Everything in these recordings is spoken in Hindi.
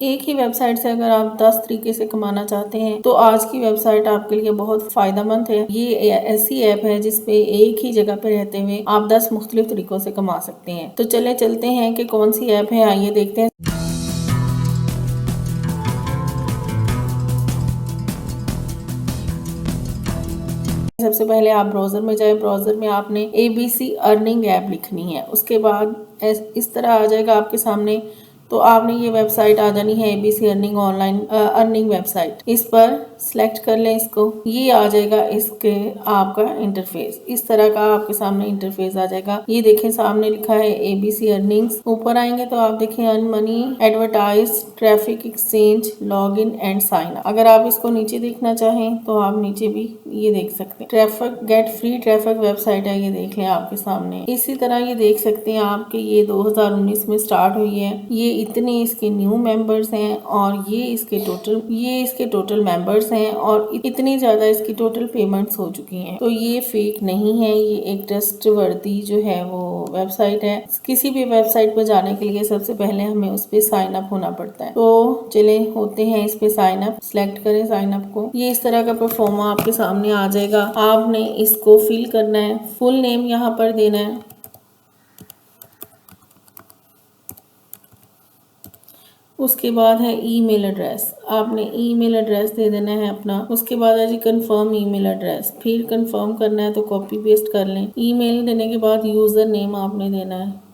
एक ही वेबसाइट से अगर आप 10 तरीके से कमाना चाहते हैं तो आज की वेबसाइट आपके लिए बहुत फायदेमंद है। ये ऐसी ऐप है जिसपे एक ही जगह पे रहते हुए आप 10 मुख्तलिफ तरीकों से कमा सकते हैं। तो चलते हैं कि कौन सी ऐप है, आइए देखते हैं। सबसे पहले आप ब्राउज़र में जाए। ब्राउज़र में आपने ABC अर्निंग ऐप लिखनी है। उसके बाद इस तरह आ जाएगा आपके सामने। तो आपने ये वेबसाइट आ जानी है ABC earning online earning website. इस पर सिलेक्ट कर लें इसको। ये आ जाएगा इसके आपका इंटरफेस। इस तरह का आपके सामने इंटरफेस आ जाएगा। ये देखें सामने लिखा है ABC अर्निंग्स। ऊपर आएंगे तो आप देखें earn money, advertise, traffic exchange, log in and sign up. अगर आप इसको नीचे देखना चाहें तो आप नीचे भी ये देख सकते हैं। Traffic get free traffic website है, ये देख लें आपके सामने। इसी तरह ये देख सकते हैं आपके ये 2019 में स्टार्ट हुई है। ये इतने इसके न्यू मेंबर्स हैं और ये इसके टोटल मेंबर्स हैं और इतनी ज्यादा इसकी टोटल पेमेंट्स हो चुकी हैं। तो ये फेक नहीं है, ये एक ट्रस्टवर्दी जो है वो वेबसाइट है। किसी भी वेबसाइट पर जाने के लिए सबसे पहले हमें उस पर साइन अप होना पड़ता है। तो चले होते हैं इस पे साइन अप। सिलेक्ट करें साइन अप को। ये इस तरह का परफॉर्मा आपके सामने आ जाएगा। आपने इसको फिल करना है। फुल नेम यहाँ पर देना है। उसके बाद है ईमेल एड्रेस। आपने ईमेल एड्रेस दे देना है अपना। उसके बाद है जी कंफर्म ईमेल एड्रेस। फिर कंफर्म करना है तो कॉपी पेस्ट कर लें। ईमेल देने के बाद यूजर नेम आपने देना है।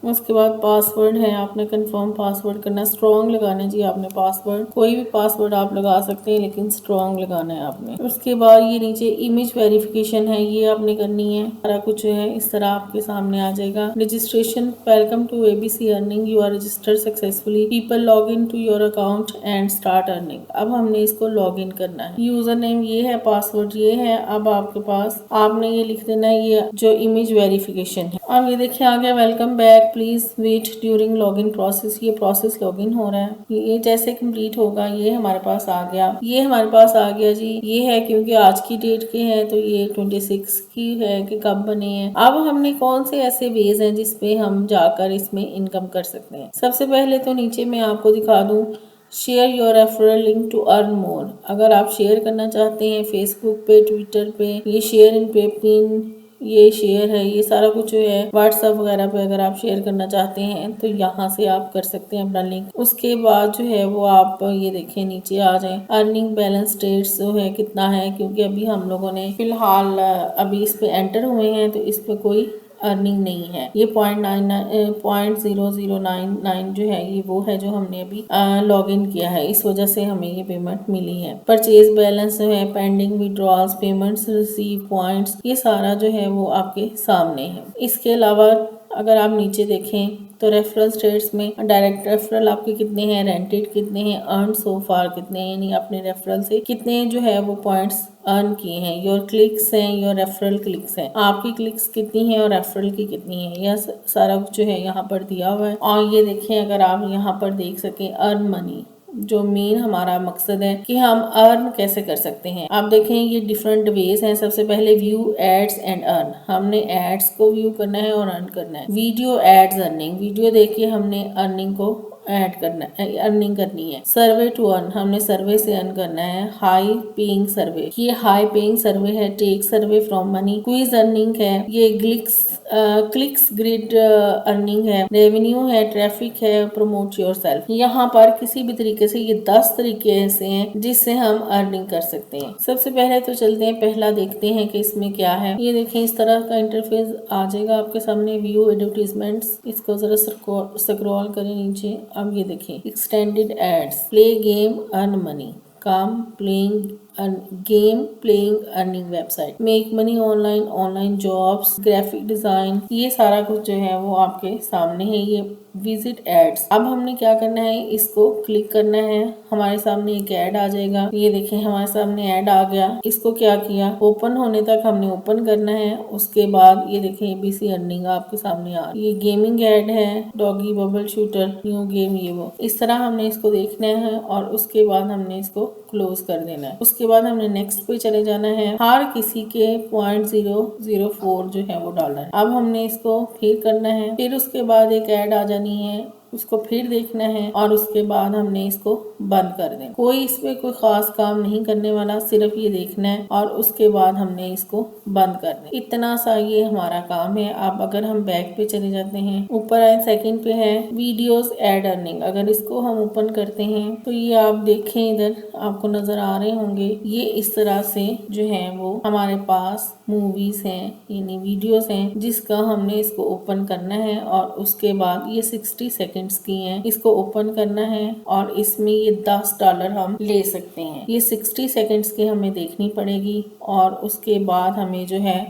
उसके बाद पासवर्ड है, आपने कंफर्म पासवर्ड करना। स्ट्रॉन्ग लगाना है जी आपने पासवर्ड। कोई भी पासवर्ड आप लगा सकते हैं लेकिन स्ट्रॉन्ग लगाना है आपने। उसके बाद ये नीचे इमेज वेरिफिकेशन है, ये आपने करनी है। सारा कुछ है इस तरह आपके सामने आ जाएगा। Registration, welcome to ABC earning, you are registered successfully, people log in to your account and start earning. अब हमने इसको लॉग इन करना है। यूजर नेम ये है, पासवर्ड ये है। अब आपके पास आपने ये लिख देना है ये जो इमेज वेरिफिकेशन है। अब ये देखिए आ गया welcome back, please wait during login process. ये प्रोसेस लॉगिन हो रहा है। ये जैसे कंप्लीट होगा ये हमारे पास आ गया। ये हमारे पास आ गया जी। ये है क्योंकि आज की डेट के हैं तो ये 26 की है कि कब बने हैं। अब हमने कौन से ऐसे वेज हैं जिसपे हम जाकर इसमें इनकम कर सकते हैं। सबसे पहले तो नीचे मैं आपको दिखा दूं, share your referral link to earn more. अगर आप शेयर करना चाहते हैं फेसबुक पे, ट्विटर पे, ये शेयर इन पेपिन, ये शेयर है, ये सारा कुछ जो है व्हाट्सएप वगैरह पे अगर आप शेयर करना चाहते हैं तो यहाँ से आप कर सकते हैं अपना लिंक। उसके बाद जो है वो आप ये देखें नीचे आ जाए। अर्निंग बैलेंस स्टेट्स जो है कितना है, क्योंकि अभी हम लोगों ने फिलहाल अभी इस पे एंटर हुए हैं तो इस पे कोई अर्निंग नहीं है। ये 0.0099 जो है ये वो है जो हमने अभी लॉग इन किया है, इस वजह से हमें ये पेमेंट मिली है। परचेज बैलेंस जो है, pending withdrawals, payments receive, points, ये सारा जो है वो आपके सामने है। इसके अलावा अगर आप नीचे देखें तो रेफरल स्टेट्स में डायरेक्ट रेफरल आपके कितने हैं, रेंटेड कितने हैं, अर्न सो फार कितने हैं, यानी अपने रेफरल से कितने जो है वो पॉइंट्स अर्न किए हैं। योर क्लिक्स हैं, योर रेफरल क्लिक्स हैं, आपकी क्लिक्स कितनी है और रेफरल की कितनी है, यह सारा कुछ जो है यहाँ पर दिया हुआ है। और ये देखें अगर आप यहाँ पर देख सकें अर्न मनी, जो मेन हमारा मकसद है कि हम अर्न कैसे कर सकते हैं। आप देखें ये डिफरेंट वेज हैं। सबसे पहले व्यू एड्स एंड अर्न, हमने एड्स को व्यू करना है और अर्न करना है। वीडियो एड्स अर्निंग, वीडियो देख के हमने अर्निंग को ऐड करना है, अर्निंग करनी है। सर्वे टू अर्न, हमने सर्वे से अर्न करना है। हाई पेइंग सर्वे, ये हाई पेइंग सर्वे है। Take survey from money, quiz earning है। ये क्लिक्स ग्रिड अर्निंग है। रेवेन्यू है, ट्रैफिक है, प्रमोट योर सेल्फ। यहाँ पर किसी भी तरीके से ये 10 तरीके ऐसे हैं जिससे हम अर्निंग कर सकते हैं। सबसे पहले तो चलते हैं, पहला देखते हैं कि इसमें क्या है। ये देखें इस तरह का इंटरफेस आ जाएगा आपके सामने। व्यू एडवर्टीजमेंट्स, इसको जरा स्क्रॉल करें नीचे। अब ये देखें extended ads, play game earn money, काम playing game playing earning website, make money online, online jobs, graphic design, ये सारा कुछ जो है वो आपके सामने है। ये विजिट एड्स, अब हमने क्या करना है, इसको क्लिक करना है। हमारे सामने एक ऐड आ जाएगा। ये देखें हमारे सामने ऐड आ गया। इसको क्या किया, ओपन होने तक हमने ओपन करना है। उसके बाद ये देखें ABC अर्निंग आपके सामने आ रही है। ये गेमिंग ऐड है, doggy bubble shooter, new game, ये वो। इस तरह हमने इसको देखना है और उसके बाद हमने इसको क्लोज कर देना है। उसके उसके बाद हमने नेक्स्ट पे चले जाना है। हर किसी के 0.004 जो है वो डॉलर। अब हमने इसको फिर करना है, फिर उसके बाद एक ऐड आ जानी है, उसको फिर देखना है और उसके बाद हमने इसको बंद कर देना। कोई इसमें कोई खास काम नहीं करने वाला, सिर्फ ये देखना है और उसके बाद हमने इसको बंद कर देना। इतना सा ये हमारा काम है। अब अगर हम बैक पे चले जाते हैं, ऊपर आए सेकंड पे है वीडियोस एड अर्निंग। अगर इसको हम ओपन करते हैं तो ये आप देखें, इधर आपको नजर आ रहे होंगे, ये इस तरह से जो है वो हमारे पास मूवीज हैं, यानी वीडियोस हैं, जिसका हमने इसको ओपन करना है और उसके बाद ये 60 सेकंड्स की हैं, इसको ओपन करना है और इसमें ये $10 हम ले सकते हैं। ये 60 सेकंड्स की हमें देखनी पड़ेगी और उसके बाद हमें जो है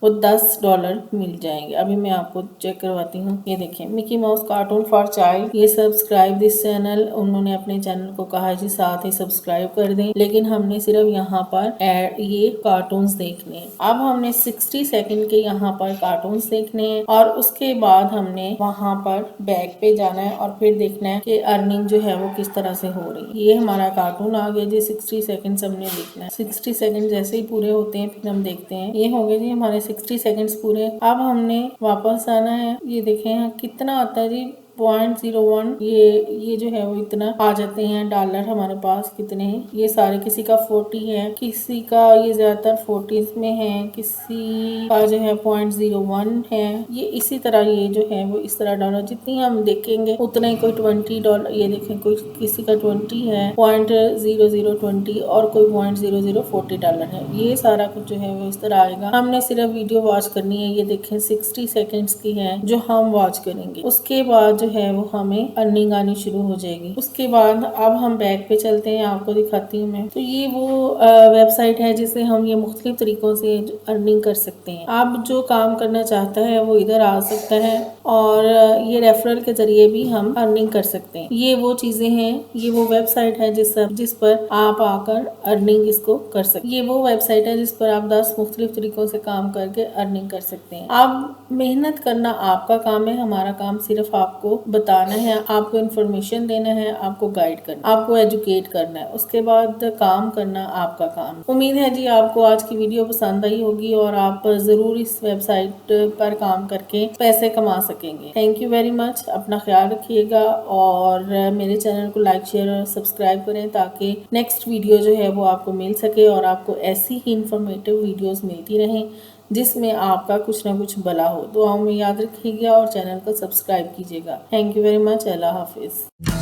वो $10 मिल जाएंगे। अभी मैं आपको चेक करवाती हूँ। ये देखें, Mickey mouse cartoon for child, ये सब्सक्राइब दिस चैनल, उन्होंने अपने चैनल को कहा जी साथ ही सब्सक्राइब कर दें, लेकिन हमने सिर्फ यहाँ पर ये कार्टून्स देखने हैं। अब हमने 60 सेकंड के यहाँ पर कार्टून्स देखने हैं और उसके बाद हमने वहाँ पर बैक पे जाना है और फिर देखना है कि अर्निंग जो है वो किस तरह से हो रही है। ये हमारा कार्टून आ गया जी, 60 सेकंड हमने देखना है। 60 सेकंड जैसे ही पूरे होते हैं फिर हम देखते हैं। ये हो गए जी हमारे 60 सेकंड्स पूरे। अब हमने वापस आना है। ये देखें यहाँ कितना आता है जी, 0.01। ये जो है वो इतना आ जाते हैं डॉलर हमारे पास। कितने हैं ये सारे, किसी का 40 है, किसी का ये ज्यादातर 40 में है, किसी का जो है 0.01 है। ये इसी तरह ये जो है वो इस तरह डॉलर जितनी हम देखेंगे उतना ही। कोई $20, ये देखें कोई किसी का 20 है, 0.0020 और कोई 0.0040 डॉलर है। ये सारा कुछ जो है वो इस तरह आएगा। हमने सिर्फ वीडियो वॉच करनी है। ये देखें 60 सेकेंड्स की है जो हम वॉच करेंगे। उसके बाद है वो हमें अर्निंग आनी शुरू हो जाएगी। उसके बाद अब हम बैक पे चलते हैं, आपको दिखाती हूँ मैं। तो ये वो वेबसाइट है जिससे हम ये मुख्तलिफ तरीकों से अर्निंग कर सकते हैं। आप जो काम करना चाहता है वो इधर आ सकता है और ये रेफरल के जरिए भी हम अर्निंग कर सकते हैं। ये वो चीजें हैं, ये वो वेबसाइट है जिस पर आप आकर अर्निंग इसको कर सकते हैं। ये वो वेबसाइट है जिस पर आप 10 मुख्तलिफ तरीकों से काम करके अर्निंग कर सकते हैं। अब मेहनत करना आपका काम है, हमारा काम सिर्फ आपको बताना है, आपको इन्फॉर्मेशन देना है, आपको गाइड करना, आपको एजुकेट करना है। उसके बाद काम करना आपका काम। उम्मीद है जी आपको आज की वीडियो पसंद आई होगी और आप जरूर इस वेबसाइट पर काम करके पैसे कमा सकेंगे। Thank you very much. अपना ख्याल रखिएगा और मेरे चैनल को लाइक शेयर और सब्सक्राइब करें ताकि नेक्स्ट वीडियो जो है वो आपको मिल सके और आपको ऐसी ही इंफॉर्मेटिव वीडियोस मिलती रहें जिसमें आपका कुछ ना कुछ भला हो। दुआओं में याद रखिएगा और चैनल को सब्सक्राइब कीजिएगा। Thank you very much. Allah Hafiz.